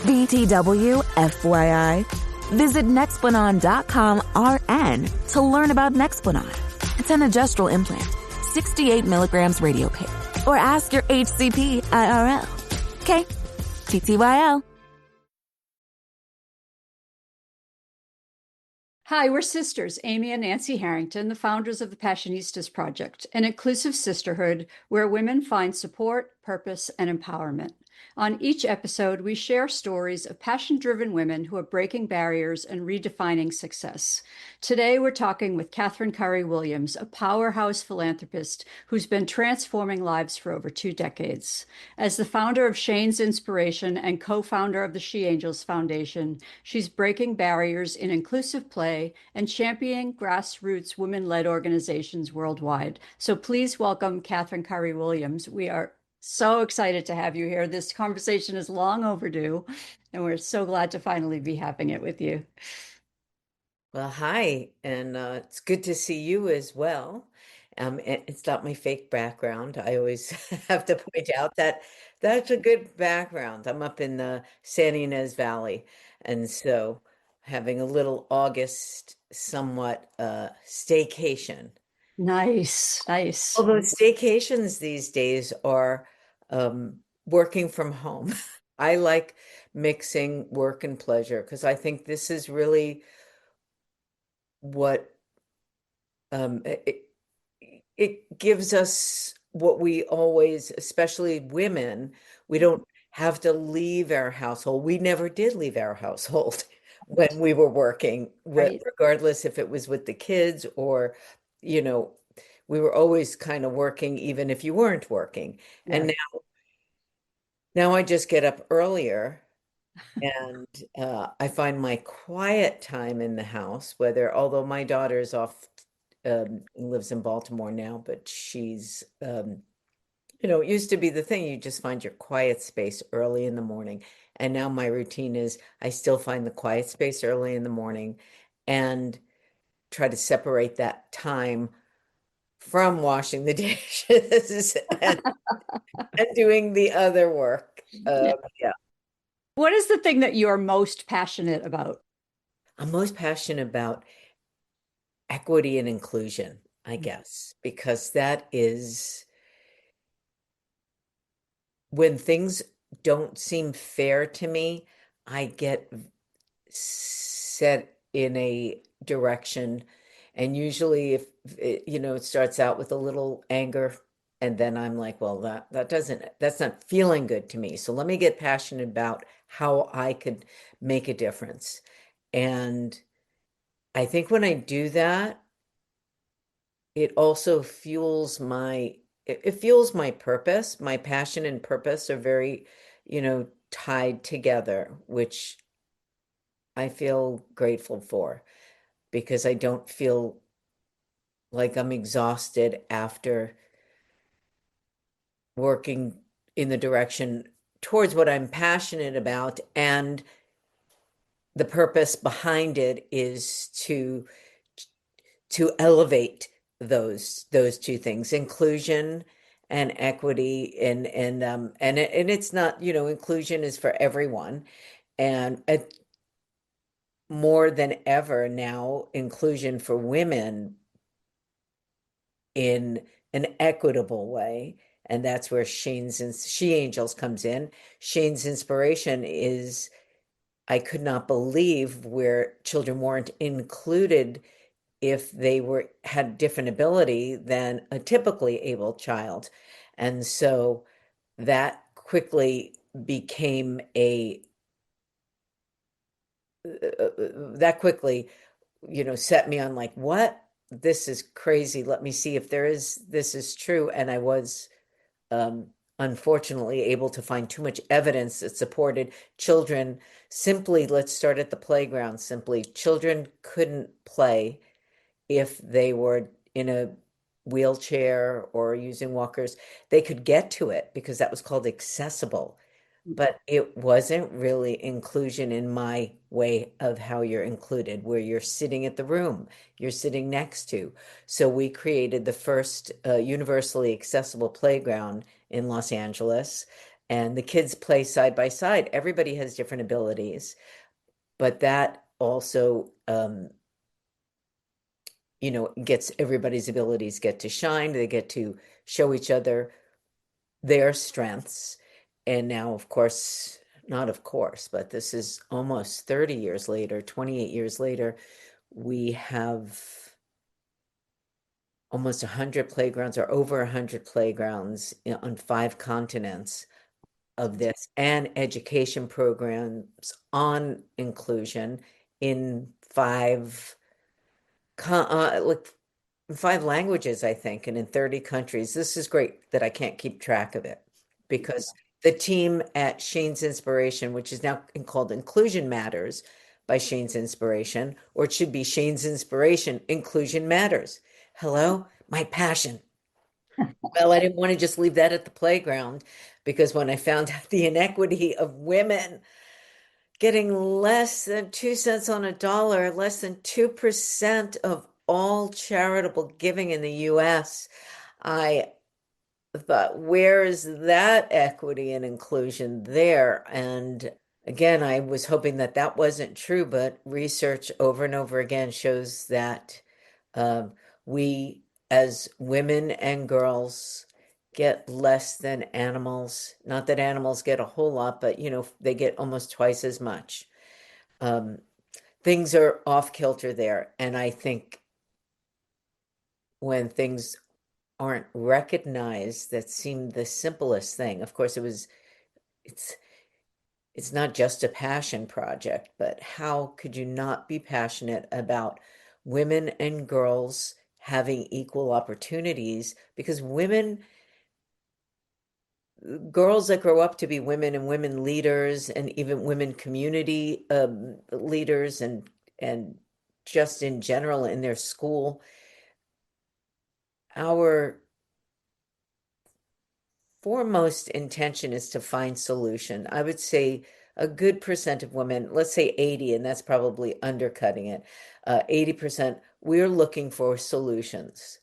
BTW, FYI. Visit Nexplanon.com RN to learn about Nexplanon. It's an gestural implant, 68 milligrams radio pair. Or ask your HCP IRL. Okay, TTYL. Hi, we're sisters, Amy and Nancy Harrington, the founders of the Passionistas Project, an inclusive sisterhood where women find support, purpose, and empowerment. On each episode, we share stories of passion-driven women who are breaking barriers and redefining success. Today, we're talking with Catherine Curry-Williams, a powerhouse philanthropist who's been transforming lives for over 2 decades. As the founder of Shane's Inspiration and co-founder of the She Angels Foundation, she's breaking barriers in inclusive play and championing grassroots women-led organizations worldwide. So please welcome Catherine Curry-Williams. We are so excited to have you here. This conversation is long overdue, and we're so glad to finally be having it with you. Well, hi, and it's good to see you as well. It's not my fake background. I always have to point out that that's a good background. I'm up in the San Ynez Valley, and so having a little August somewhat staycation. Nice, nice. Although staycations these days are working from home. I like mixing work and pleasure because I think this is really what it gives us what we always, especially women, we don't have to leave our household. We never did leave our household when we were working, Right. regardless if it was with the kids or, you know, we were always kind of working even if you weren't working. And Yeah. now I just get up earlier and I find my quiet time in the house, although my daughter's off, lives in Baltimore now, but she's, it used to be the thing, you just find your quiet space early in the morning. And now my routine is I still find the quiet space early in the morning and try to separate that time from washing the dishes and doing the other work. Yeah. Yeah. What is the thing that you're most passionate about? I'm most passionate about equity and inclusion, I guess, because that is when things don't seem fair to me, I get set in a direction. And usually if it starts out with a little anger and then I'm like, well, that's not feeling good to me. So let me get passionate about how I could make a difference. And I think when I do that, it also fuels my purpose. My passion and purpose are very, tied together, which I feel grateful for because I don't feel like I'm exhausted after working in the direction towards what I'm passionate about. And the purpose behind it is to elevate those two things, inclusion and equity, and it's not, inclusion is for everyone, and more than ever now, inclusion for women in an equitable way. And that's where She Angels comes in. Shane's Inspiration is, I could not believe where children weren't included if they had different ability than a typically able child. And so that quickly became that quickly, set me on like, what? This is crazy. Let me see if this is true. And I was unfortunately able to find too much evidence that supported children. Simply, let's start at the playground. Simply, children couldn't play if they were in a wheelchair or using walkers. They could get to it because that was called accessible, but it wasn't really inclusion in my way of how you're included, where you're sitting at the room, you're sitting next to. So we created the first universally accessible playground in Los Angeles. and the kids play side by side. Everybody has different abilities, but that also, gets everybody's abilities get to shine. They get to show each other their strengths. And now, of course, not of course, but this is almost 30 years later, 28 years later, we have almost 100 playgrounds or over 100 playgrounds on 5 continents of this, and education programs on inclusion in like 5 languages, I think, and in 30 countries. This is great that I can't keep track of it because the team at Shane's Inspiration, which is now called Inclusion Matters by Shane's Inspiration, or it should be Shane's Inspiration, Inclusion Matters. Hello, my passion. Well, I didn't want to just leave that at the playground because when I found out the inequity of women getting less than 2 cents on a dollar, less than 2% of all charitable giving in the US, I thought, where is that equity and inclusion there? And again, I was hoping that that wasn't true, but research over and over again shows that um, we, as women and girls, get less than animals. Not that animals get a whole lot, but they get almost twice as much. Um, Things are off kilter there, and I think when things aren't recognized that seem the simplest thing. Of course, it's it's not just a passion project, but how could you not be passionate about women and girls having equal opportunities? Because girls that grow up to be women and women leaders and even women community leaders and just in general in their school, our foremost intention is to find solution. I would say a good percent of women, let's say 80, and that's probably undercutting it. 80%, we're looking for solutions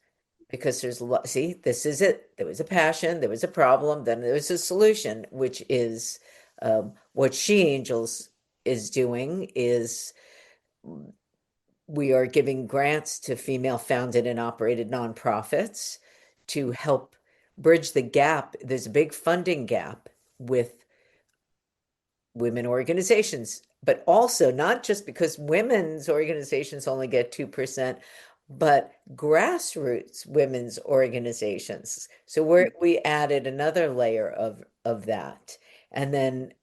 because there's a lot. See, this is it. There was a passion, there was a problem, then there was a solution, which is what She Angels is doing is we are giving grants to female founded and operated nonprofits to help bridge the gap. There's a big funding gap with women organizations, but also not just because women's organizations only get 2%, but grassroots women's organizations. So we added another layer of that. And then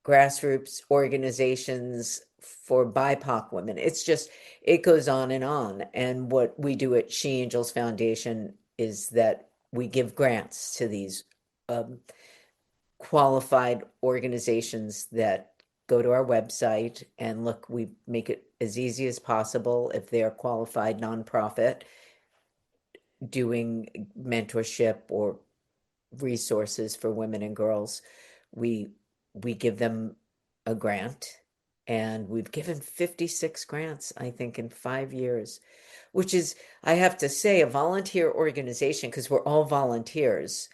grassroots organizations for BIPOC women. It goes on and on. And what we do at She Angels Foundation is that we give grants to these qualified organizations that go to our website and look, we make it as easy as possible if they're a qualified nonprofit doing mentorship or resources for women and girls. We give them a grant, and we've given 56 grants, I think, in 5 years, which is, I have to say, a volunteer organization because we're all volunteers.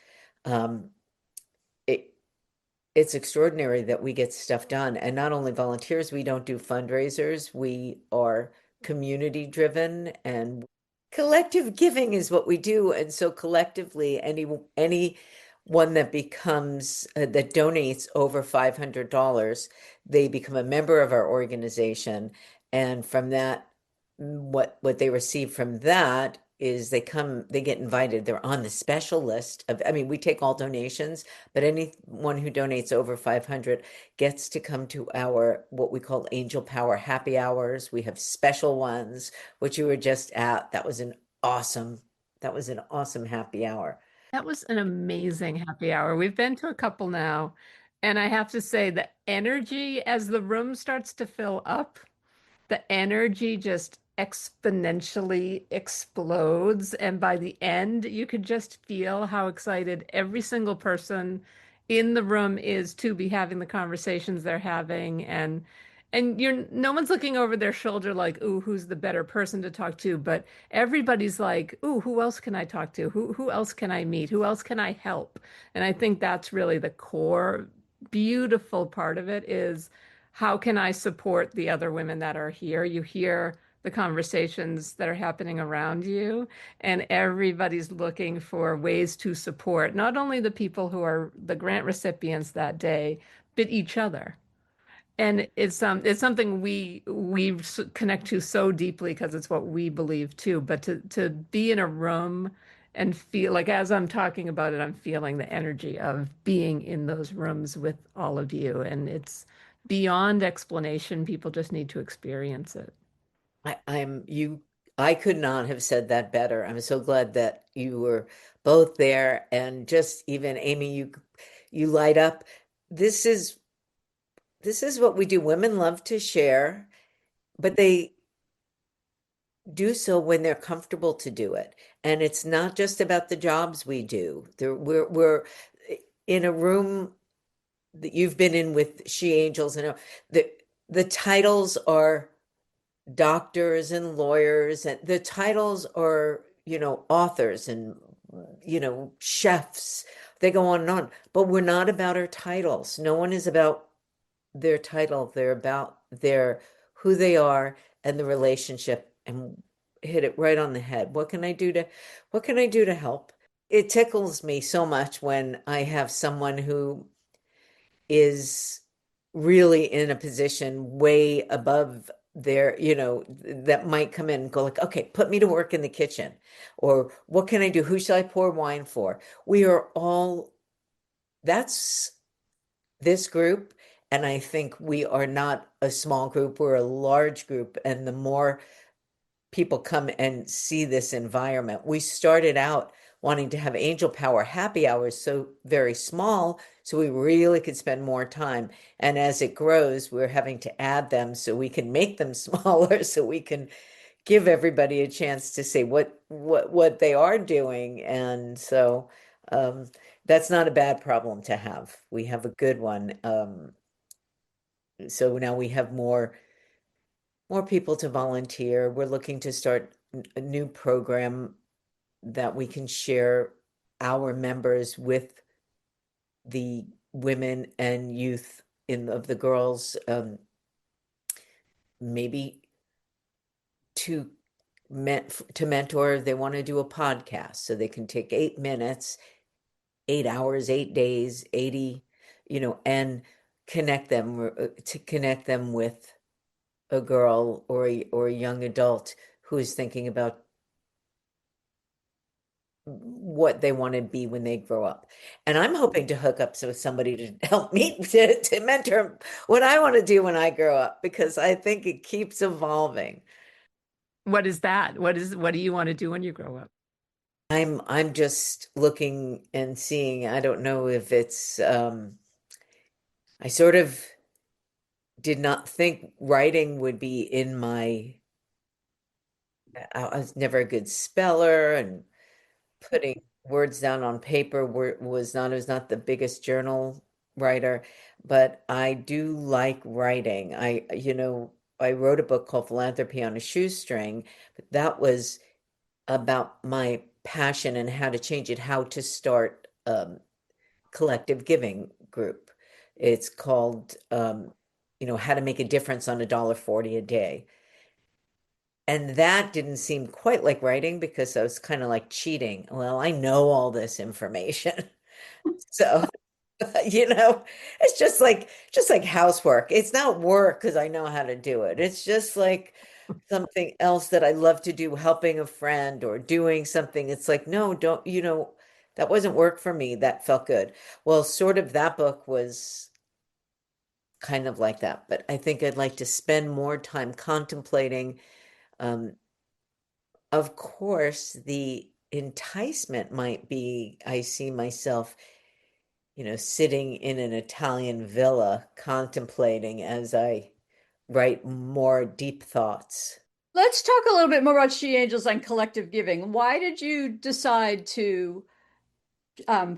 It's extraordinary that we get stuff done, and not only volunteers, we don't do fundraisers. We are community driven, and collective giving is what we do. And so collectively, anyone that becomes that donates over $500, they become a member of our organization, and from that, what they receive from that is they get invited. They're on the special list of, I mean, we take all donations, but anyone who donates over 500 gets to come to our, what we call Angel Power happy hours. We have special ones, which you were just at. That was an awesome happy hour. That was an amazing happy hour. We've been to a couple now, and I have to say the energy as the room starts to fill up, the energy just exponentially explodes. And by the end, you could just feel how excited every single person in the room is to be having the conversations they're having. And no one's looking over their shoulder like, ooh, who's the better person to talk to? But everybody's like, ooh, who else can I talk to? Who else can I meet? Who else can I help? And I think that's really the core beautiful part of it is how can I support the other women that are here? You hear the conversations that are happening around you, and everybody's looking for ways to support not only the people who are the grant recipients that day, but each other. And it's something we connect to so deeply because it's what we believe too. But to be in a room and feel like as I'm talking about it, I'm feeling the energy of being in those rooms with all of you. And it's beyond explanation. People just need to experience it. I could not have said that better. I'm so glad that you were both there, and just even Amy, you light up. This is this is what we do. Women love to share, but they do so when they're comfortable to do it. And it's not just about the jobs we do. We're in a room that you've been in with She Angels, and the titles are doctors and lawyers, and the titles are, authors and, chefs. They go on and on, but we're not about our titles. No one is about their title. They're about who they are and the relationship, and hit it right on the head. What can I do to help? It tickles me so much when I have someone who is really in a position way above their, that might come in and go like, okay, put me to work in the kitchen, or what can I do? Who should I pour wine for? We are all, that's this group. And I think we are not a small group, we're a large group. And the more people come and see this environment, we started out wanting to have angel power happy hours so very small, so we really could spend more time. And as it grows, we're having to add them so we can make them smaller, so we can give everybody a chance to say what they are doing. And so that's not a bad problem to have. We have a good one. So now we have more people to volunteer. We're looking to start a new program that we can share our members with the women and youth of the girls, maybe to mentor. They want to do a podcast, so they can take 8 minutes, 8 hours, 8 days, 80, and to connect them with a girl or a young adult who is thinking about what they want to be when they grow up. And I'm hoping to hook up with somebody to help me to mentor what I want to do when I grow up, because I think it keeps evolving. What is that? What do you want to do when you grow up? I'm just looking and seeing. I don't know if it's I sort of did not think writing would be in my I was never a good speller, and putting words down on paper I was not the biggest journal writer, but I do like writing. I wrote a book called Philanthropy on a Shoestring, but that was about my passion and how to change it, how to start collective giving group. It's called how to make a difference on $1.40 a day. And that didn't seem quite like writing, because I was kind of like cheating. Well, I know all this information. So, it's just like housework. It's not work because I know how to do it. It's just like something else that I love to do, helping a friend or doing something. It's like, no, don't, that wasn't work for me. That felt good. Well, sort of that book was kind of like that, but I think I'd like to spend more time contemplating. Of course, the enticement might be, I see myself, sitting in an Italian villa contemplating as I write more deep thoughts. Let's talk a little bit more about She Angels and collective giving. Why did you decide to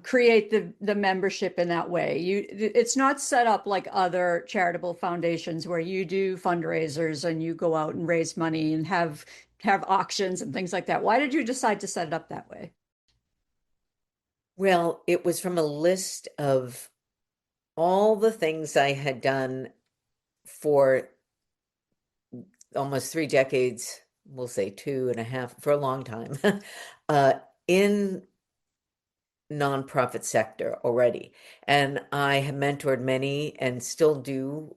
create the membership in that way. It's not set up like other charitable foundations where you do fundraisers and you go out and raise money and have auctions and things like that. Why did you decide to set it up that way? Well, it was from a list of all the things I had done for almost 3 decades, we'll say 2.5, for a long time, in nonprofit sector already. And I have mentored many and still do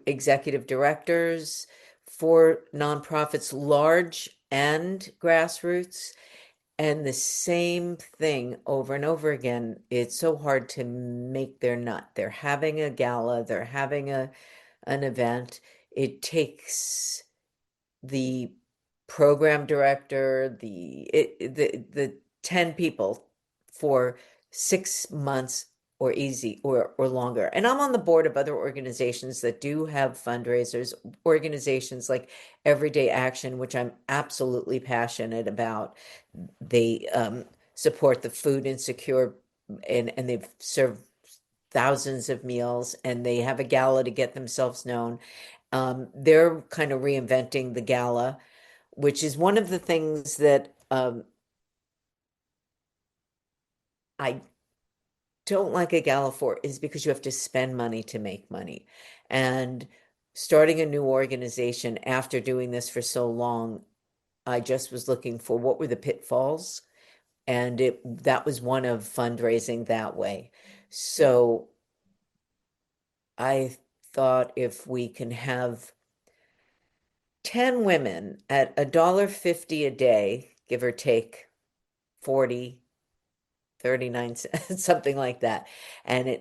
executive directors for nonprofits, large and grassroots. And the same thing over and over again. It's so hard to make their nut. They're having a gala, they're having an event. It takes the program director, the 10 people for 6 months or longer. And I'm on the board of other organizations that do have fundraisers, organizations like Everyday Action, which I'm absolutely passionate about. They support the food insecure, and they've served thousands of meals, and they have a gala to get themselves known. They're kind of reinventing the gala, which is one of the things that I don't like a gala for, is because you have to spend money to make money. And starting a new organization after doing this for so long, I just was looking for what were the pitfalls, and that was one of fundraising that way. So I thought, if we can have 10 women at $1.50 a day, give or take 40, 39 cents, something like that. And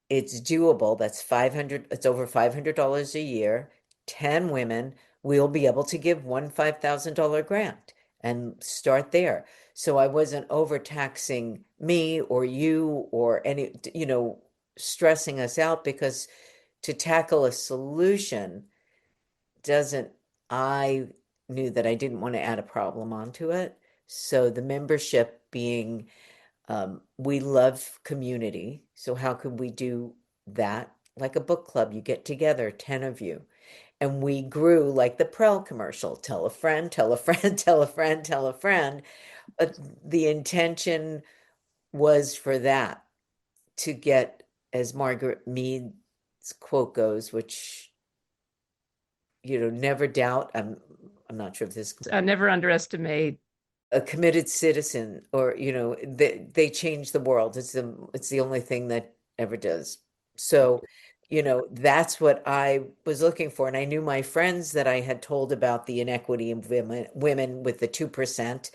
it's doable. That's 500, it's over $500 a year. 10 women, we'll be able to give one $5,000 grant and start there. So I wasn't overtaxing me or you or any, stressing us out, because to tackle a solution doesn't, I knew that I didn't want to add a problem onto it. So the membership being, we love community. So how could we do that? Like a book club, you get together, 10 of you. And we grew like the Prel commercial, tell a friend, tell a friend, tell a friend, tell a friend. But the intention was for that, to get, as Margaret Mead's quote goes, which, never doubt. I'm not sure if this, Never underestimate. a committed citizen, or they change the world. It's the only thing that ever does. So that's what I was looking for. And I knew my friends that I had told about the inequity in women with the 2%,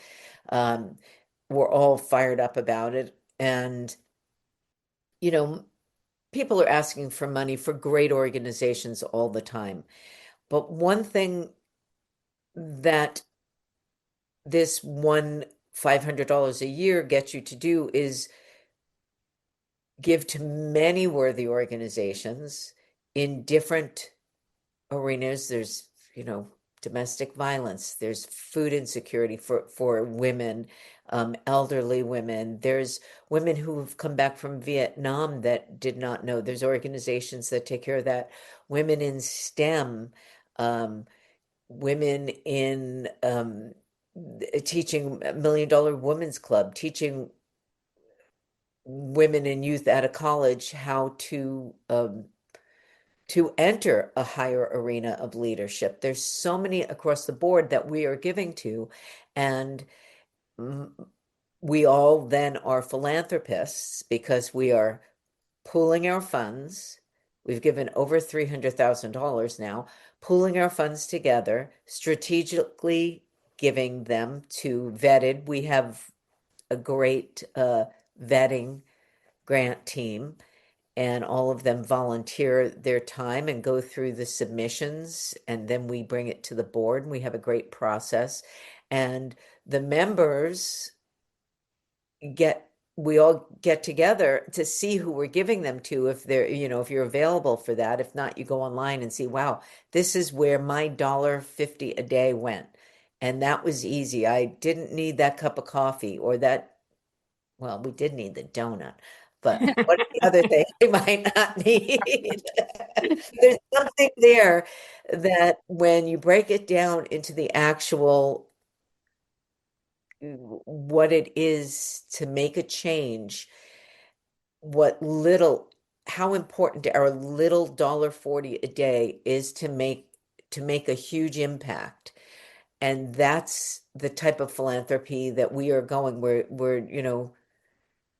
were all fired up about it. And people are asking for money for great organizations all the time. But one thing that this one $500 a year gets you to do is give to many worthy organizations in different arenas. There's, domestic violence, there's food insecurity for women, elderly women. There's women who've come back from Vietnam that did not know. There's organizations that take care of that. Women in STEM, women in teaching $1 Million Women's Club, teaching women and youth out of college how to enter a higher arena of leadership. There's so many across the board that we are giving to, and we all then are philanthropists, because we are pooling our funds. We've given over $300,000 now, pooling our funds together, strategically giving them to vetted. We have a great vetting grant team, and all of them volunteer their time and go through the submissions, and then we bring it to the board, and we have a great process. And the members we all get together to see who we're giving them to, if they're, if you're available for that. If not, you go online and see, wow, this is where my $1.50 a day went. And that was easy. I didn't need that cup of coffee or that well, we did need the donut, but what are the other things we might not need? There's something there that when you break it down into the actual what it is to make a change, how important our little $1.40 a day is to make a huge impact. And that's the type of philanthropy that we are going. We're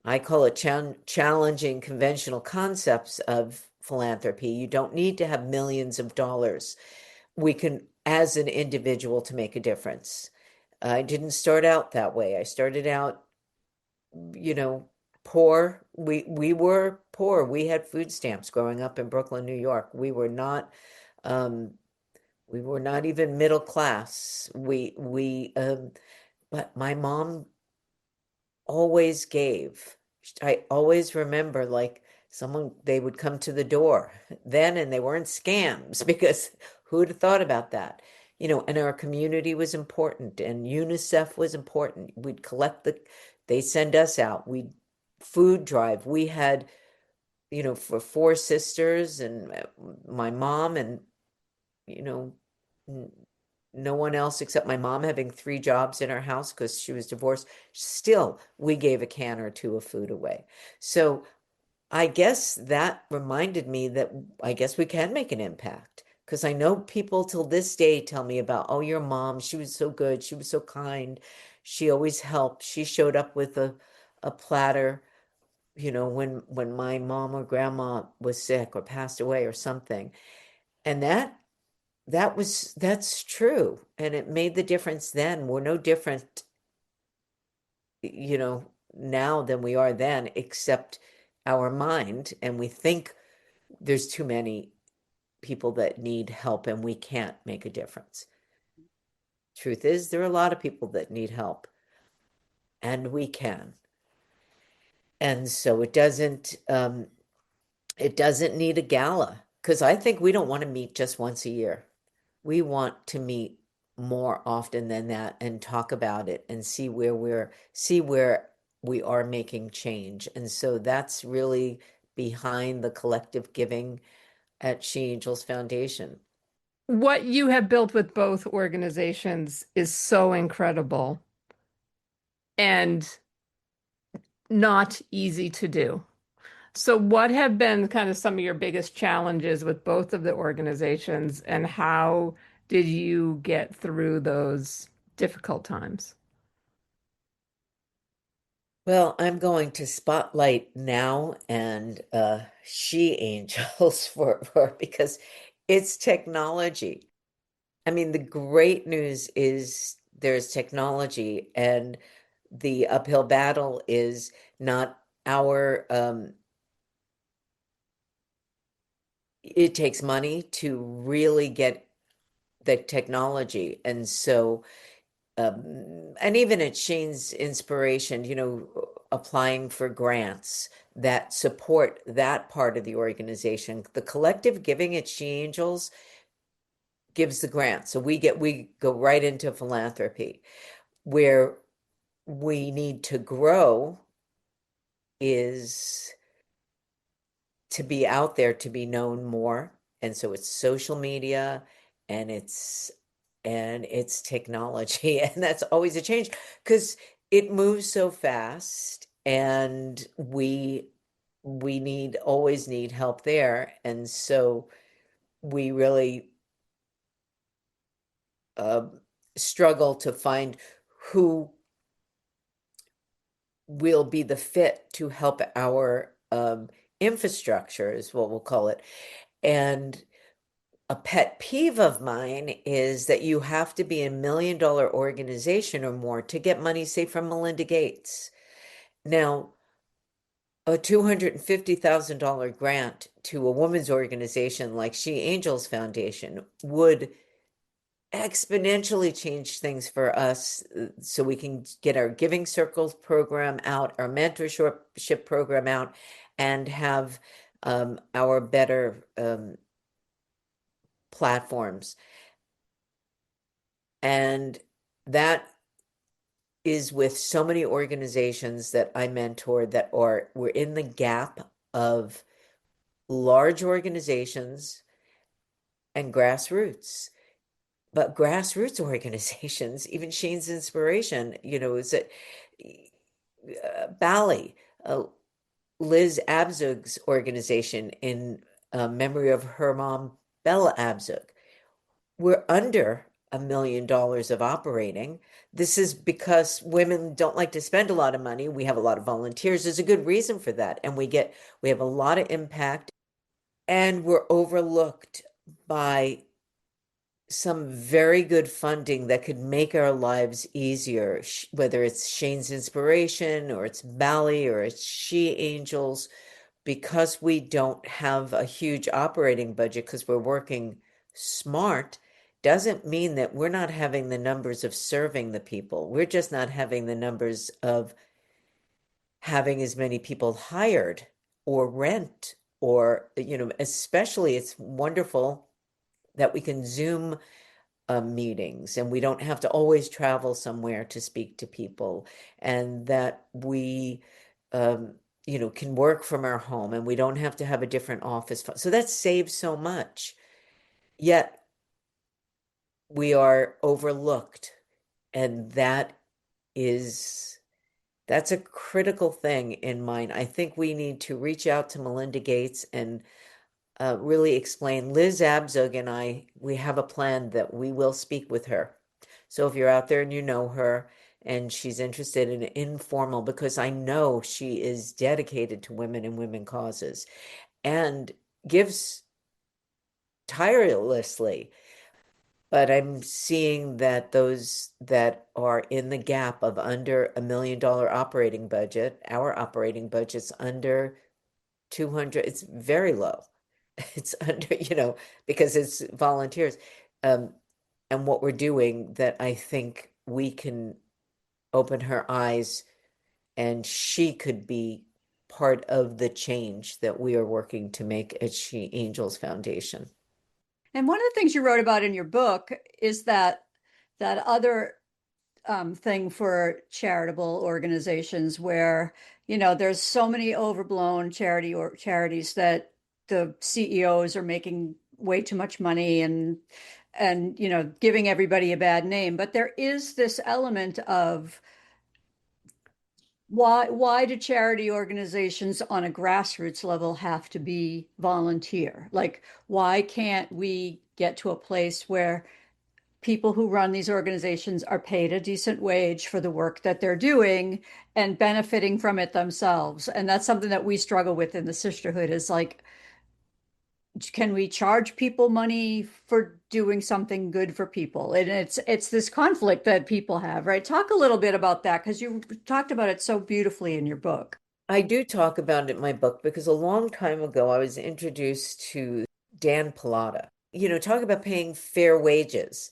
I call it challenging conventional concepts of philanthropy. You don't need to have millions of dollars. We can, as an individual, to make a difference. I didn't start out that way. I started out, poor. We were poor. We had food stamps growing up in Brooklyn, New York. Um, we were not even middle class. But my mom always gave. I always remember like they would come to the door then and they weren't scams because who'd have thought about that? And our community was important and UNICEF was important. They send us out. We food drive. We had, for four sisters and my mom and, you know, no one else except my mom having three jobs in her house because she was divorced. Still, we gave a can or two of food away. So I guess that reminded me that I guess we can make an impact because I know people till this day tell me about, oh, your mom, she was so good. She was so kind. She always helped. She showed up with a platter, when my mom or grandma was sick or passed away or something. And that's true. And it made the difference then. We're no different, now than we are then, except our mind. And we think there's too many people that need help and we can't make a difference. Truth is, there are a lot of people that need help and we can. And so it doesn't need a gala because I think we don't want to meet just once a year. We want to meet more often than that and talk about it and see where we are making change. And so that's really behind the collective giving at She Angels Foundation. What you have built with both organizations is so incredible and not easy to do. So, what have been kind of some of your biggest challenges with both of the organizations, and how did you get through those difficult times? Well, I'm going to spotlight now and She Angels for because it's technology. I mean, the great news is there's technology, and the uphill battle is not our, it takes money to really get the technology. And so, and even at Shane's inspiration, applying for grants that support that part of the organization, the collective giving at She Angels gives the grant. So we go right into philanthropy. Where we need to grow is to be out there, to be known more. And so it's social media and it's technology. And that's always a change because it moves so fast and we always need help there. And so we really uh, struggle to find who will be the fit to help our infrastructure is what we'll call it. And a pet peeve of mine is that you have to be a $1 million organization or more to get money, say, from Melinda Gates. Now, a $250,000 grant to a women's organization like She Angels Foundation would exponentially change things for us so we can get our Giving Circles program out, our mentorship program out, and have our better platforms. And that is with so many organizations that I mentor that we're in the gap of large organizations and grassroots. But grassroots organizations, even Shane's Inspiration, is that Bali, Liz Abzug's organization in memory of her mom, Bella Abzug. We're under $1 million of operating. This is because women don't like to spend a lot of money. We have a lot of volunteers. There's a good reason for that. And we have a lot of impact, and we're overlooked by some very good funding that could make our lives easier, whether it's Shane's Inspiration or it's Bally or it's She Angels, because we don't have a huge operating budget because we're working smart, doesn't mean that we're not having the numbers of serving the people. We're just not having the numbers of having as many people hired or rent, or, especially it's wonderful that we can Zoom meetings and we don't have to always travel somewhere to speak to people, and that we can work from our home and we don't have to have a different office. So that saves so much. Yet we are overlooked, and that's a critical thing in mine. I think we need to reach out to Melinda Gates and really explain. Liz Abzug and we have a plan that we will speak with her. So if you're out there and you know her and she's interested in informal, because I know she is dedicated to women and women causes and gives tirelessly. But I'm seeing that those that are in the gap of under $1 million operating budget, our operating budget's under 200, it's very low. It's under, because it's volunteers. And what we're doing, that I think we can open her eyes and she could be part of the change that we are working to make at She Angels Foundation. And one of the things you wrote about in your book is that other thing for charitable organizations where, there's so many overblown charities that the CEOs are making way too much money and giving everybody a bad name. But there is this element of why do charity organizations on a grassroots level have to be volunteer? Like, why can't we get to a place where people who run these organizations are paid a decent wage for the work that they're doing and benefiting from it themselves? And that's something that we struggle with in the sisterhood, is like, can we charge people money for doing something good for people? And it's this conflict that people have, right? Talk a little bit about that, because you talked about it so beautifully in your book. I do talk about it in my book because a long time ago I was introduced to Dan Pallotta. Talk about paying fair wages.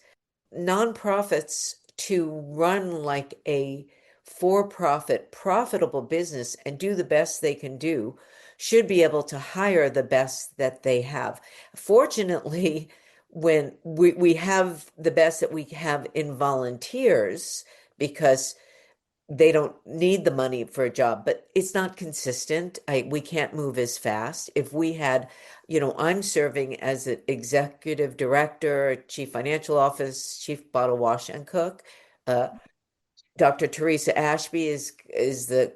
Nonprofits, to run like a for-profit, profitable business and do the best they can do, should be able to hire the best that they have. Fortunately, when we have the best that we have in volunteers, because they don't need the money for a job, but it's not consistent. We can't move as fast. If we had, I'm serving as an executive director, chief financial office, chief bottle wash and cook. Dr. Teresa Ashby is the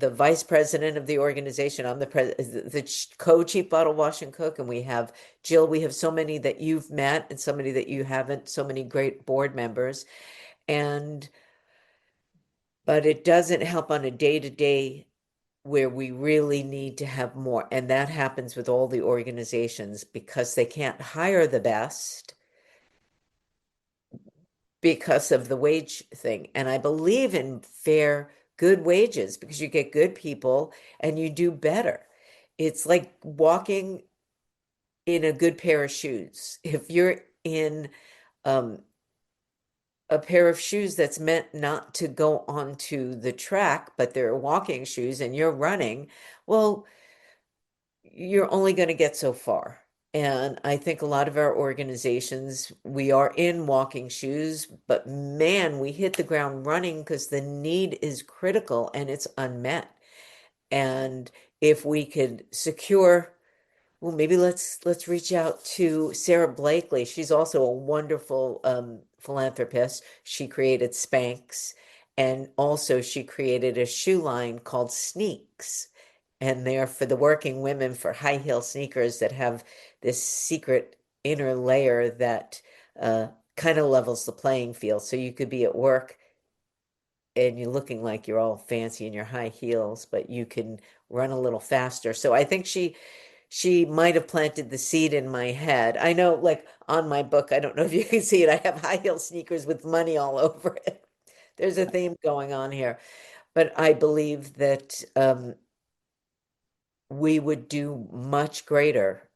vice president of the organization. I'm the co-chief bottle wash and cook, and we have Jill. We have so many that you've met and so many that you haven't. So many great board members, but it doesn't help on a day-to-day where we really need to have more. And that happens with all the organizations because they can't hire the best because of the wage thing. And I believe in fair, good wages, because you get good people and you do better. It's like walking in a good pair of shoes. If you're in a pair of shoes that's meant not to go onto the track, but they're walking shoes and you're running, well, you're only going to get so far. And I think a lot of our organizations, we are in walking shoes, but man, we hit the ground running because the need is critical and it's unmet. And if we could secure, well, maybe let's reach out to Sarah Blakely. She's also a wonderful philanthropist. She created Spanx, and also she created a shoe line called Sneaks. And they're for the working women for high heel sneakers that have this secret inner layer that kind of levels the playing field. So you could be at work and you're looking like you're all fancy in your high heels, but you can run a little faster. So I think she might have planted the seed in my head. I know, like on my book, I don't know if you can see it, I have high heel sneakers with money all over it. There's a theme going on here. But I believe that we would do much greater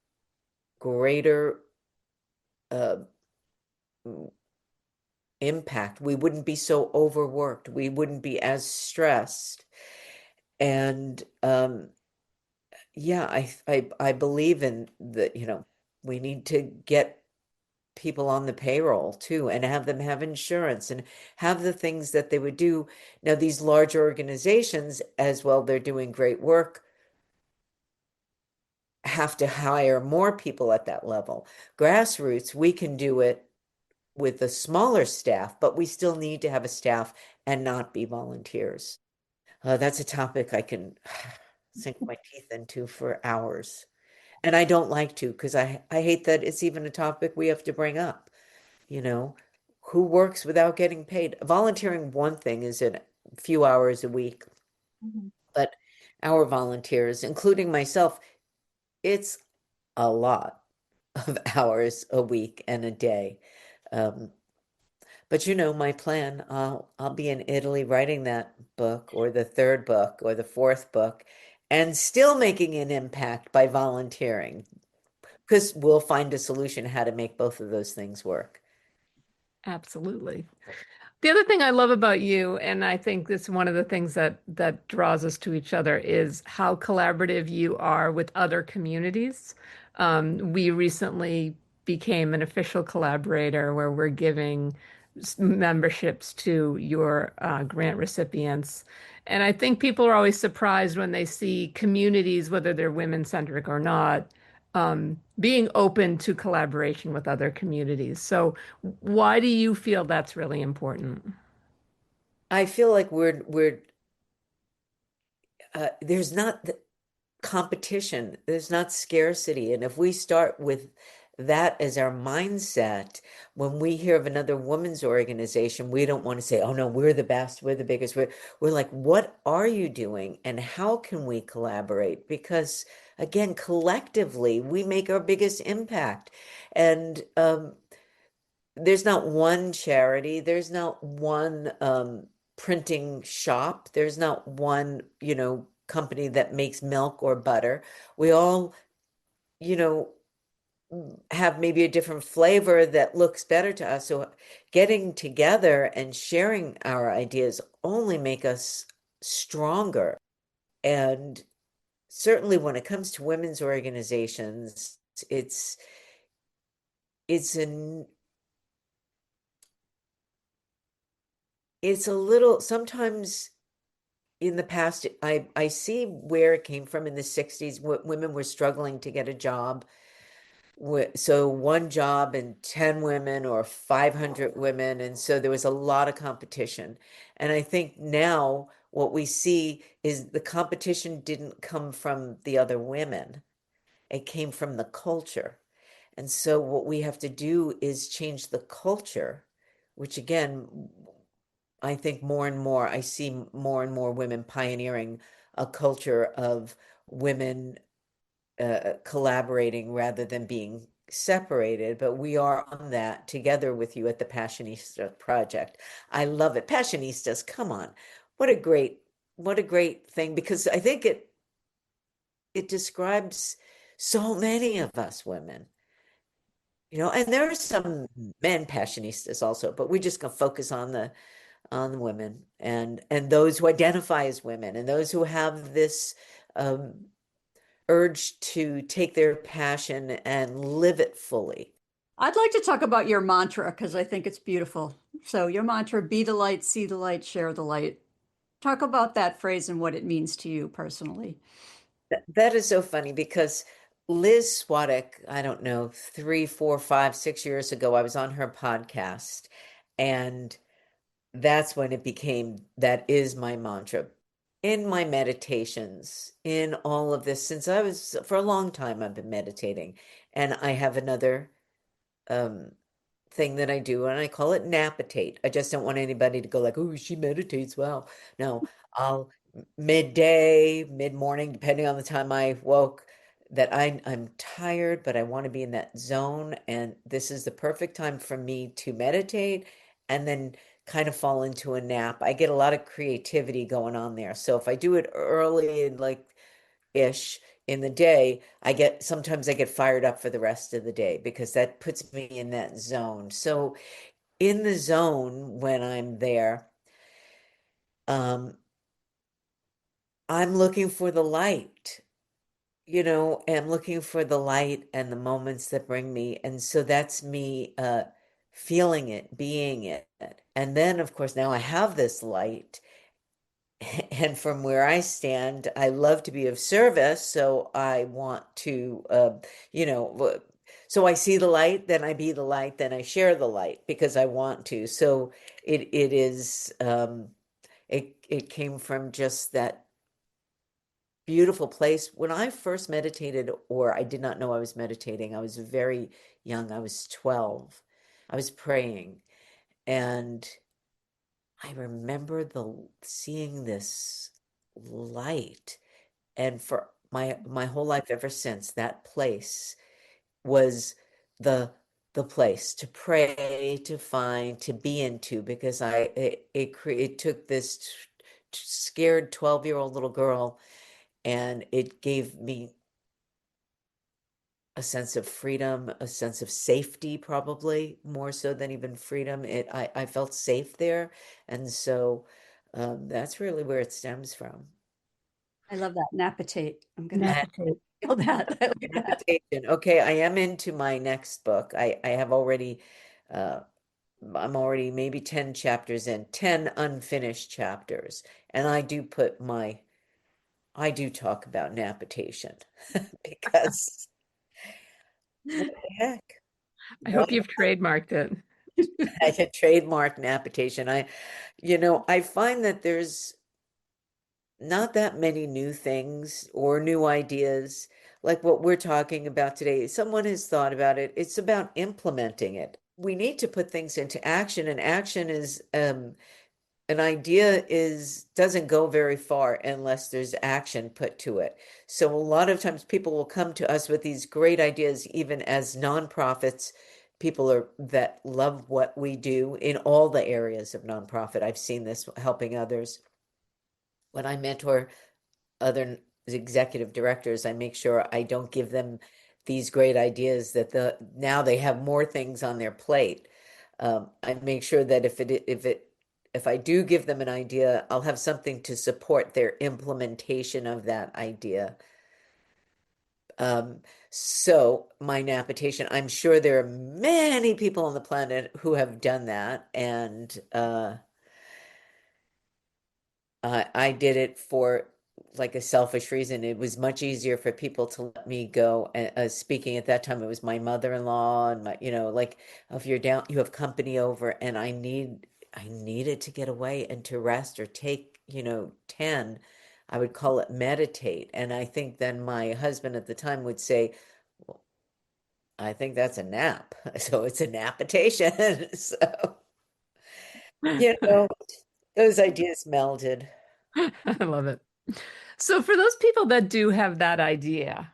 uh, impact. We wouldn't be so overworked. We wouldn't be as stressed. And yeah, I believe in the, we need to get people on the payroll too and have them have insurance and have the things that they would do. Now, these large organizations, as well, they're doing great work, have to hire more people at that level. Grassroots, we can do it with a smaller staff, but we still need to have a staff and not be volunteers. That's a topic I can sink my teeth into for hours. And I don't like to because I hate that it's even a topic we have to bring up. You know, who works without getting paid? Volunteering, one thing, is a few hours a week, but our volunteers, including myself, it's a lot of hours a week and a day. Um, but my plan, I'll be in Italy writing that book or the third book or the fourth book and still making an impact by volunteering because we'll find a solution how to make both of those things work. Absolutely. The other thing I love about you, and I think this is one of the things that draws us to each other, is how collaborative you are with other communities. We recently became an official collaborator where we're giving memberships to your grant recipients. And I think people are always surprised when they see communities, whether they're women-centric or not, being open to collaboration with other communities. So why do you feel that's really important? I feel like we're there's not the competition, there's not scarcity. And if we start with that as our mindset, when we hear of another women's organization, we don't want to say, oh no, we're the best, we're the biggest. We're like, what are you doing and how can we collaborate? Because again, collectively, we make our biggest impact. And there's not one charity, there's not one printing shop, there's not one, company that makes milk or butter. We all, you know, have maybe a different flavor that looks better to us. So getting together and sharing our ideas only make us stronger. And certainly when it comes to women's organizations, it's an it's a little sometimes in the past I see where it came from in the 60s. Women were struggling to get a job. So one job and 10 women or 500 women. And so there was a lot of competition. And I think now what we see is the competition didn't come from the other women. It came from the culture. And so what we have to do is change the culture, which again, I think more and more, I see more and more women pioneering a culture of women collaborating rather than being separated. But we are on that together with you at the Passionista Project. I love it. Passionistas, come on. What a great thing, because I think it describes so many of us women. And there are some men passionistas also, but we're just gonna focus on the women and those who identify as women and those who have this urge to take their passion and live it fully. I'd like to talk about your mantra because I think it's beautiful. So, your mantra, be the light, see the light, share the light. Talk about that phrase and what it means to you personally. That is so funny because Liz Swadek, I don't know, 3, 4, 5, 6 years ago, I was on her podcast, and that's when it became that is my mantra in my meditations, in all of this, since I was for a long time, I've been meditating. And I have another um thing that I do, and I call it napitate. I just don't want anybody to go like, oh, she meditates. Well, no, I'll midday, mid-morning, depending on the time I woke, that I'm tired, but I want to be in that zone. And this is the perfect time for me to meditate and then kind of fall into a nap. I get a lot of creativity going on there. So if I do it early and like ish in the day, sometimes I get fired up for the rest of the day because that puts me in that zone. So in the zone when I'm there, um, I'm looking for the light, and looking for the light and the moments that bring me. And so that's me feeling it, being it. And then of course now I have this light. And from where I stand, I love to be of service. So I want to, so I see the light, then I be the light, then I share the light because I want to. So it is, it came from just that beautiful place. When I first meditated, or I did not know I was meditating, I was very young. I was 12. I was praying, and I remember seeing this light, and for my whole life ever since, that place was the the place to pray, to find, to be into, because it took this scared 12-year-old little girl, and it gave me a sense of freedom, a sense of safety, probably more so than even freedom. I felt safe there. And so that's really where it stems from. I love that. Napitate. I'm going to Napitate. feel that. I like that. Meditation. Okay, I am into my next book. I have already, uh, I'm already maybe 10 chapters in, 10 unfinished chapters. And I do talk about napitation because what the heck? I What hope you've trademarked it. I had trademark napitation. I find that there's not that many new things or new ideas like what we're talking about today. Someone has thought about it. It's about implementing it. We need to put things into action, and action is an idea is doesn't go very far unless there's action put to it. So a lot of times people will come to us with these great ideas, even as nonprofits. People that love what we do in all the areas of nonprofit. I've seen this helping others. When I mentor other executive directors, I make sure I don't give them these great ideas that now they have more things on their plate. I make sure that if I do give them an idea, I'll have something to support their implementation of that idea. So my napitation, I'm sure there are many people on the planet who have done that, and I did it for like a selfish reason. It was much easier for people to let me go. Speaking at that time, it was my mother-in-law and like if you're down, you have company over, and I needed to get away and to rest or take, 10. I would call it meditate. And I think then my husband at the time would say, well, I think that's a nap. So it's a napitation. So, you know, those ideas melded. I love it. So for those people that do have that idea,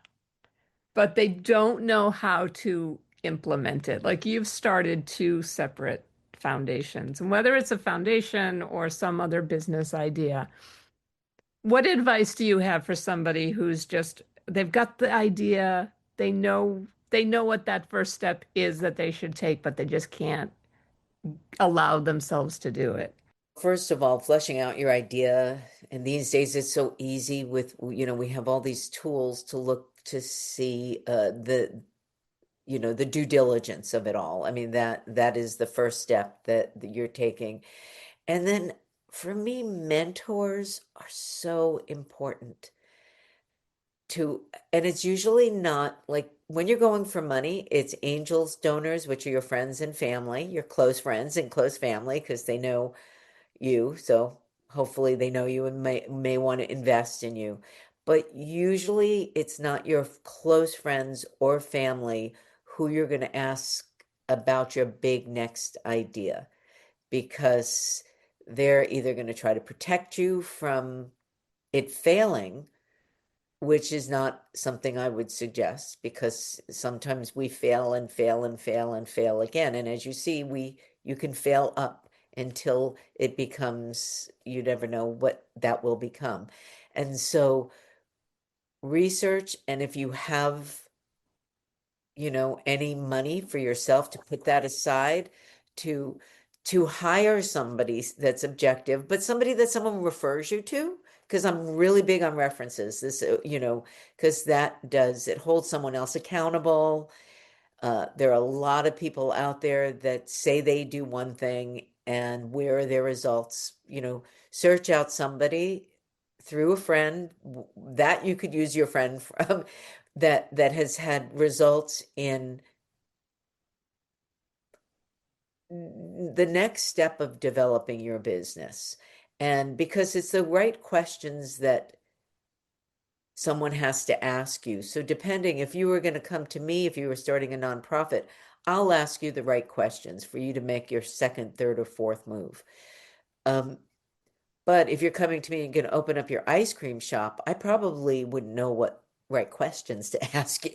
but they don't know how to implement it, like you've started two separate foundations, and whether it's a foundation or some other business idea, what advice do you have for somebody who's just they've got the idea, they know what that first step is that they should take, but they just can't allow themselves to do it? First of all, fleshing out your idea, and these days it's so easy with, we have all these tools to look to see the due diligence of it all. I mean, that is the first step that you're taking. And then for me, mentors are so important and it's usually not like when you're going for money, it's angels, donors, which are your friends and family, your close friends and close family, because they know you. So hopefully they know you and may want to invest in you. But usually it's not your close friends or family who you're going to ask about your big next idea, because they're either going to try to protect you from it failing, which is not something I would suggest, because sometimes we fail and fail and fail and fail again. And as you see, you can fail up until it becomes, you never know what that will become. And so research, and if you have, any money for yourself, to put that aside to hire somebody that's objective, but somebody that someone refers you to, because I'm really big on references. This, because it holds someone else accountable. There are a lot of people out there that say they do one thing, and where are their results? Search out somebody through a friend that you could use your friend from, that has had results in the next step of developing your business. And because it's the right questions that someone has to ask you. So depending, if you were going to come to me, if you were starting a nonprofit, I'll ask you the right questions for you to make your second, third, or fourth move. But if you're coming to me and going to open up your ice cream shop, I probably wouldn't know what right questions to ask you.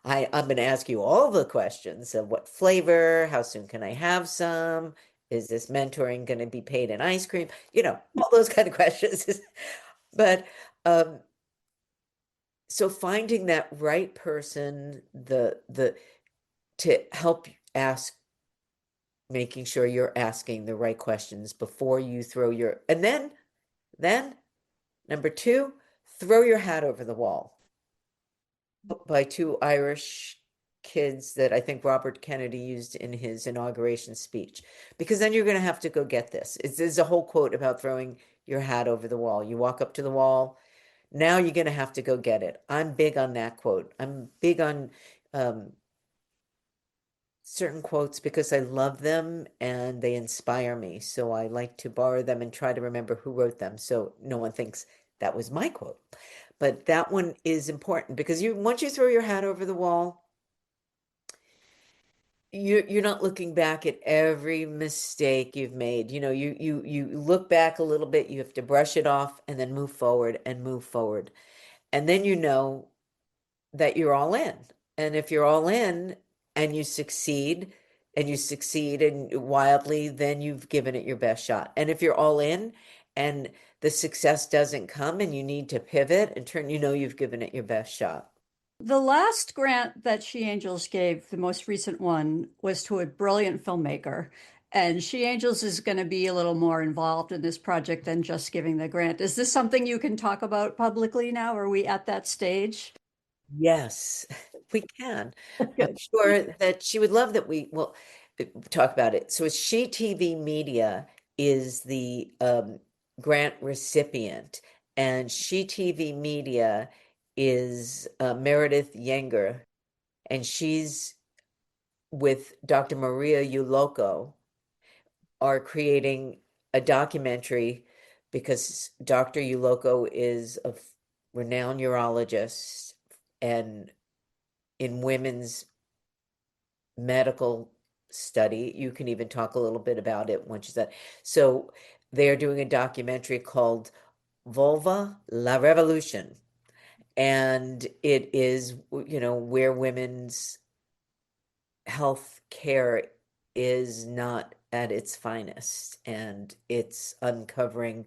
I'm going to ask you all the questions of what flavor, how soon can I have some? Is this mentoring going to be paid in ice cream? All those kind of questions. But so finding that right person, to help ask, making sure you're asking the right questions before you and then number two, throw your hat over the wall. By two Irish kids that I think Robert Kennedy used in his inauguration speech, because then you're going to have to go get this. There's a whole quote about throwing your hat over the wall. You walk up to the wall, now you're going to have to go get it. I'm big on that quote. I'm big on certain quotes because I love them and they inspire me. So I like to borrow them and try to remember who wrote them, so no one thinks that was my quote. But that one is important, because once you throw your hat over the wall, you're not looking back at every mistake you've made. You look back a little bit, you have to brush it off and then move forward and move forward. And then you know that you're all in. And if you're all in and you succeed and wildly, then you've given it your best shot. And if you're all in and the success doesn't come and you need to pivot and turn, you've given it your best shot. The last grant that She Angels gave, the most recent one, was to a brilliant filmmaker. And She Angels is going to be a little more involved in this project than just giving the grant. Is this something you can talk about publicly now? Are we at that stage? Yes, we can. I'm Good. sure that she would love that we will talk about it. So She TV Media is the grant recipient, and She TV Media is Meredith Yenger, and she's with Dr. Maria Uloco are creating a documentary, because Dr. Uloco is a renowned urologist, and in women's medical study, you can even talk a little bit about it once you said. So they're doing a documentary called Vulva La Revolution. And it is, where women's health care is not at its finest. And it's uncovering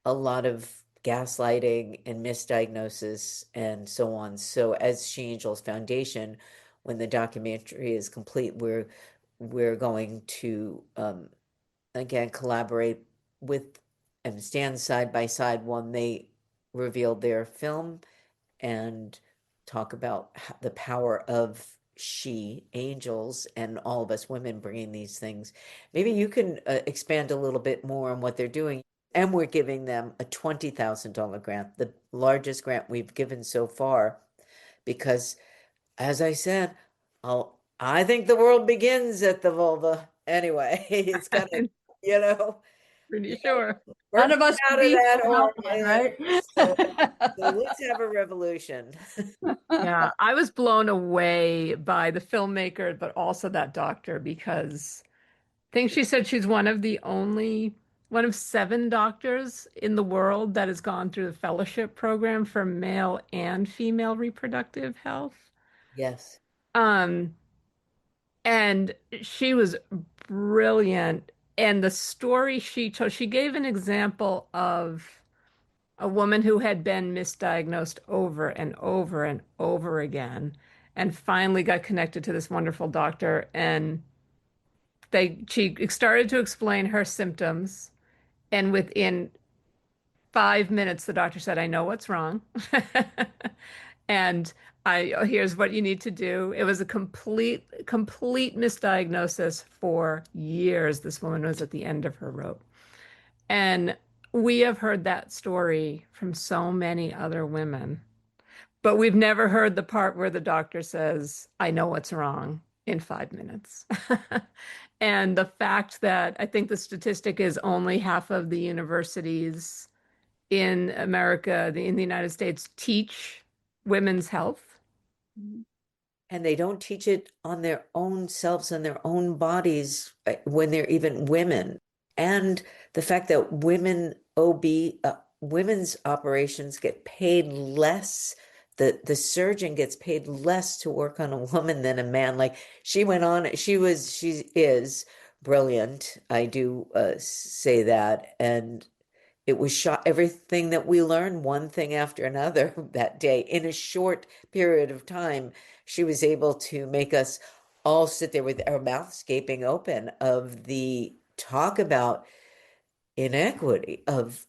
a lot of gaslighting and misdiagnosis and so on. So as She Angels Foundation, when the documentary is complete, we're going to again, collaborate with and stand side by side when they revealed their film and talk about the power of she angels and all of us women bringing these things. Maybe you can expand a little bit more on what they're doing. And we're giving them a $20,000 grant, the largest grant we've given so far, because as I said, I think the world begins at the vulva anyway. It's got to, you know, Pretty sure. None of us out would of be that without one, organ. right? So let's have a revolution. Yeah, I was blown away by the filmmaker, but also that doctor, because I think she said she's one of 7 doctors in the world that has gone through the fellowship program for male and female reproductive health. Yes. Um, and she was brilliant. And the story she told, she gave an example of a woman who had been misdiagnosed over and over and over again, and finally got connected to this wonderful doctor. And she started to explain her symptoms, and within 5 minutes, the doctor said, "I know what's wrong." And here's what you need to do. It was a complete misdiagnosis for years. This woman was at the end of her rope. And we have heard that story from so many other women, but we've never heard the part where the doctor says, "I know what's wrong," in 5 minutes. And the fact that I think the statistic is only half of the universities in America, in the United States, teach women's health. And they don't teach it on their own selves and their own bodies when they're even women. And the fact that women's operations get paid less. The surgeon gets paid less to work on a woman than a man. Like she is brilliant. I do say that. And it was shot, everything that we learned, one thing after another that day in a short period of time. She was able to make us all sit there with our mouths gaping open of the talk about inequity of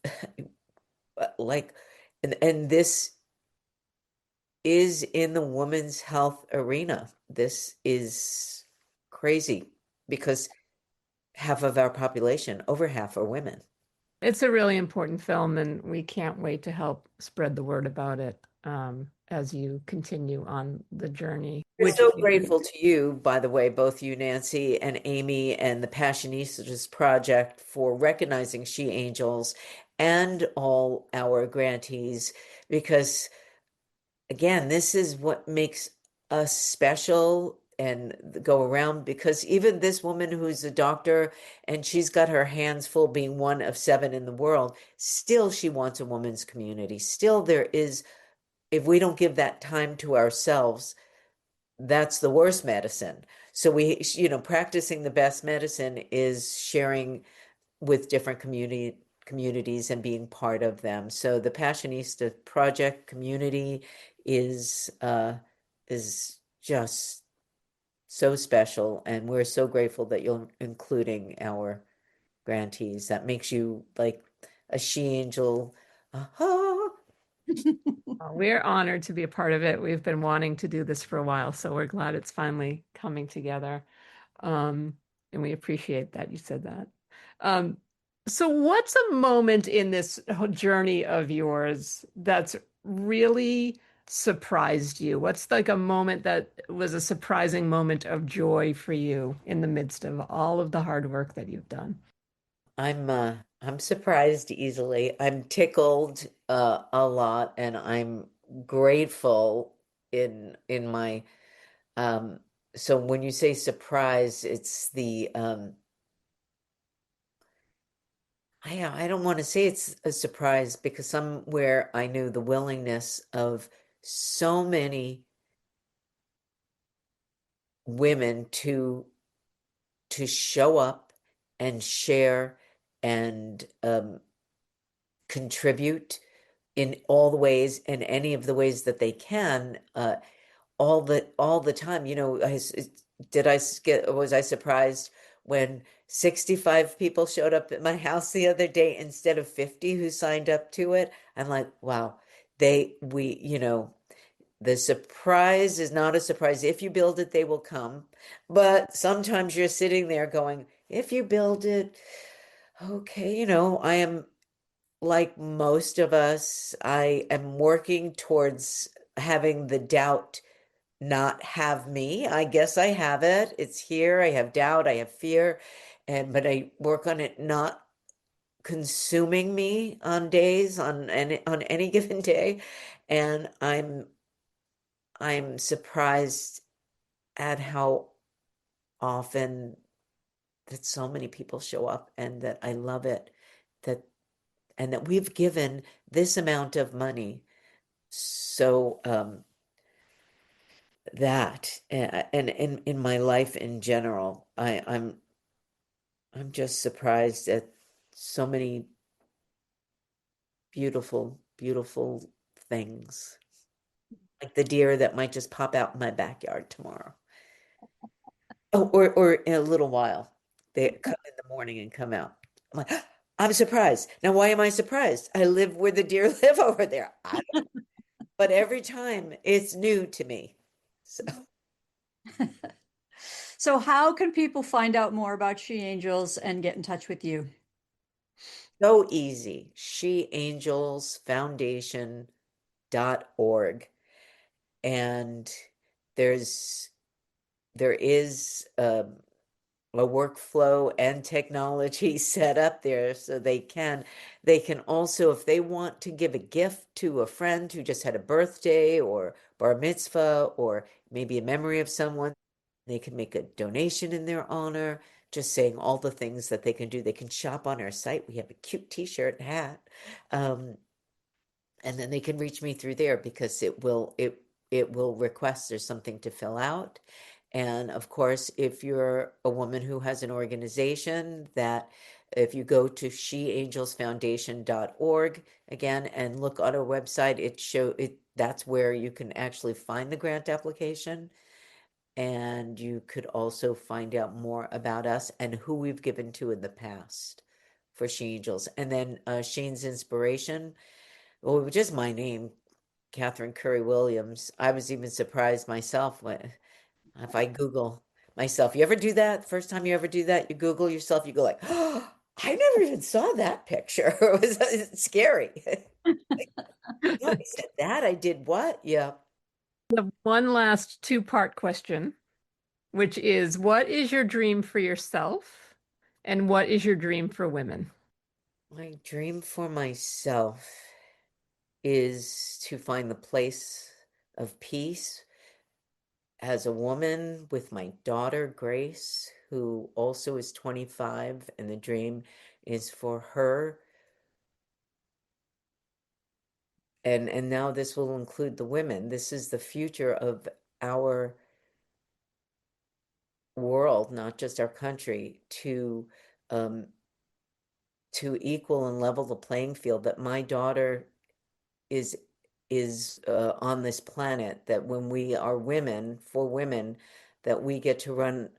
like, and this is in the women's health arena. This is crazy because half of our population, over half, are women. It's a really important film, and we can't wait to help spread the word about it as you continue on the journey. We're so grateful to you, by the way, both you, Nancy, and Amy, and the Passionistas Project for recognizing She Angels and all our grantees, because again, this is what makes us special and go around, because even this woman who's a doctor and she's got her hands full being one of 7 in the world, still she wants a woman's community. Still there is, if we don't give that time to ourselves, that's the worst medicine. So practicing the best medicine is sharing with different communities and being part of them. So the Passionista Project community is just so special, and we're so grateful that you're including our grantees. That makes you like a she angel. We're honored to be a part of it. We've been wanting to do this for a while, so we're glad it's finally coming together. And we appreciate that you said that. So what's a moment in this journey of yours that's really surprised you? What's like a moment that was a surprising moment of joy for you in the midst of all of the hard work that you've done? I'm surprised easily. I'm tickled a lot, and I'm grateful in my so when you say surprise, it's the I don't want to say it's a surprise, because somewhere I knew the willingness of so many women to show up and share and contribute in all the ways, in any of the ways that they can, all the time. Was I surprised when 65 people showed up at my house the other day instead of 50 who signed up to it. I'm like, wow, the surprise is not a surprise. If you build it, they will come. But sometimes you're sitting there going, if you build it, okay, I am like most of us, I am working towards having the doubt not have me. I guess I have it. It's here. I have doubt, I have fear, but I work on it not consuming me on any given day. And I'm surprised at how often that so many people show up, and that I love it, that and that we've given this amount of money. So that and in my life in general, I'm just surprised at so many beautiful, beautiful things. Like the deer that might just pop out in my backyard tomorrow. Oh, or in a little while. They come in the morning and come out. I'm like, I'm surprised. Now, why am I surprised? I live where the deer live over there. I don't know. But every time it's new to me. So, So how can people find out more about She Angels and get in touch with you? so easy. SheAngelsFoundation.org. And there is a workflow and technology set up there, so they can also, if they want to give a gift to a friend who just had a birthday or bar mitzvah or maybe a memory of someone, they can make a donation in their honor, just saying all the things that they can do. They can shop on our site. We have a cute t-shirt and hat. And then they can reach me through there, because it will request there's something to fill out. And of course, if you're a woman who has an organization, that if you go to sheangelsfoundation.org again and look on our website, that's where you can actually find the grant application. And you could also find out more about us and who we've given to in the past for She Angels. And then Sheen's Inspiration, well, just my name, Catherine Curry Williams. I was even surprised myself if I Google myself. You ever do that? First time you ever do that, you Google yourself, you go like, oh, I never even saw that picture. It's scary. I said that. I did what? Yeah. The one last two-part question, which is, what is your dream for yourself? And what is your dream for women? My dream for myself is to find the place of peace as a woman with my daughter, Grace, who also is 25, and the dream is for her. And now this will include the women. This is the future of our world, not just our country, to equal and level the playing field, that my daughter is on this planet, that when we are women, for women, that we get to run,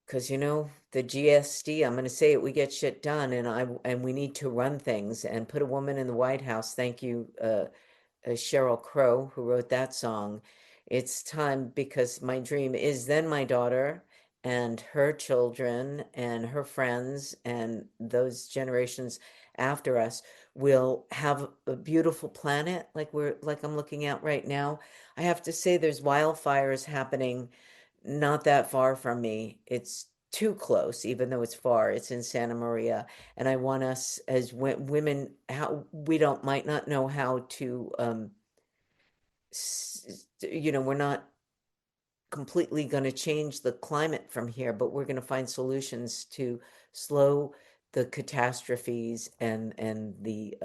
because the GSD, I'm going to say it, we get shit done, and we need to run things and put a woman in the White House. Thank you, Sheryl Crow, who wrote that song. It's time, because my dream is then my daughter and her children and her friends and those generations after us will have a beautiful planet like I'm looking at right now. I have to say, there's wildfires happening not that far from me. It's too close, even though it's far. It's in Santa Maria. And I want us as women, how we might not know how to, we're not completely going to change the climate from here, but we're going to find solutions to slow the catastrophes and the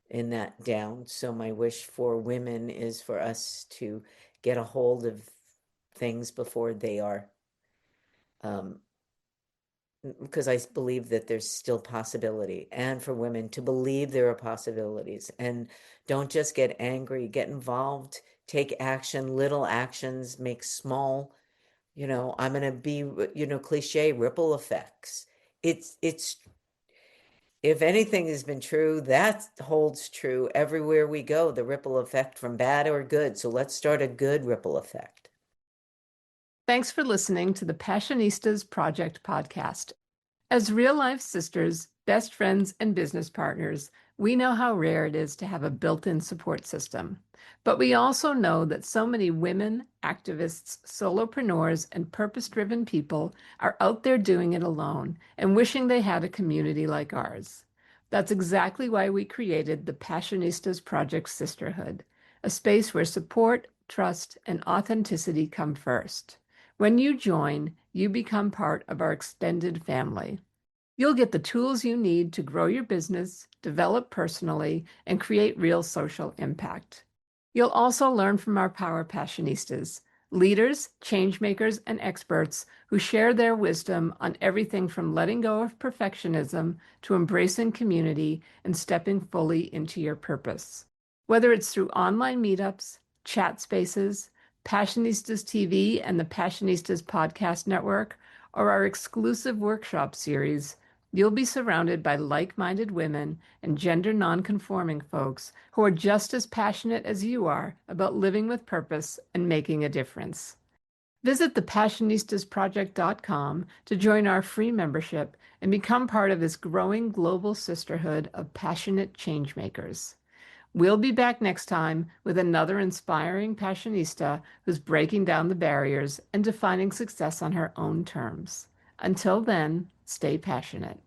in that down. So my wish for women is for us to get a hold of things before they are, because I believe that there's still possibility, and for women to believe there are possibilities, and don't just get angry, get involved, take action. Little actions make small I'm going to be, cliche ripple effects. It's if anything has been true, that holds true everywhere we go, the ripple effect from bad or good. So let's start a good ripple effect. Thanks for listening to the Passionistas Project podcast. As real-life sisters, best friends, and business partners, we know how rare it is to have a built-in support system. But we also know that so many women, activists, solopreneurs, and purpose-driven people are out there doing it alone and wishing they had a community like ours. That's exactly why we created the Passionistas Project Sisterhood, a space where support, trust, and authenticity come first. When you join, you become part of our extended family. You'll get the tools you need to grow your business, develop personally, and create real social impact. You'll also learn from our Power Passionistas, leaders, changemakers, and experts who share their wisdom on everything from letting go of perfectionism to embracing community and stepping fully into your purpose. Whether it's through online meetups, chat spaces, Passionistas TV and the Passionistas Podcast Network, or our exclusive workshop series, you'll be surrounded by like-minded women and gender non-conforming folks who are just as passionate as you are about living with purpose and making a difference. Visit thepassionistasproject.com to join our free membership and become part of this growing global sisterhood of passionate changemakers. We'll be back next time with another inspiring passionista who's breaking down the barriers and defining success on her own terms. Until then, stay passionate.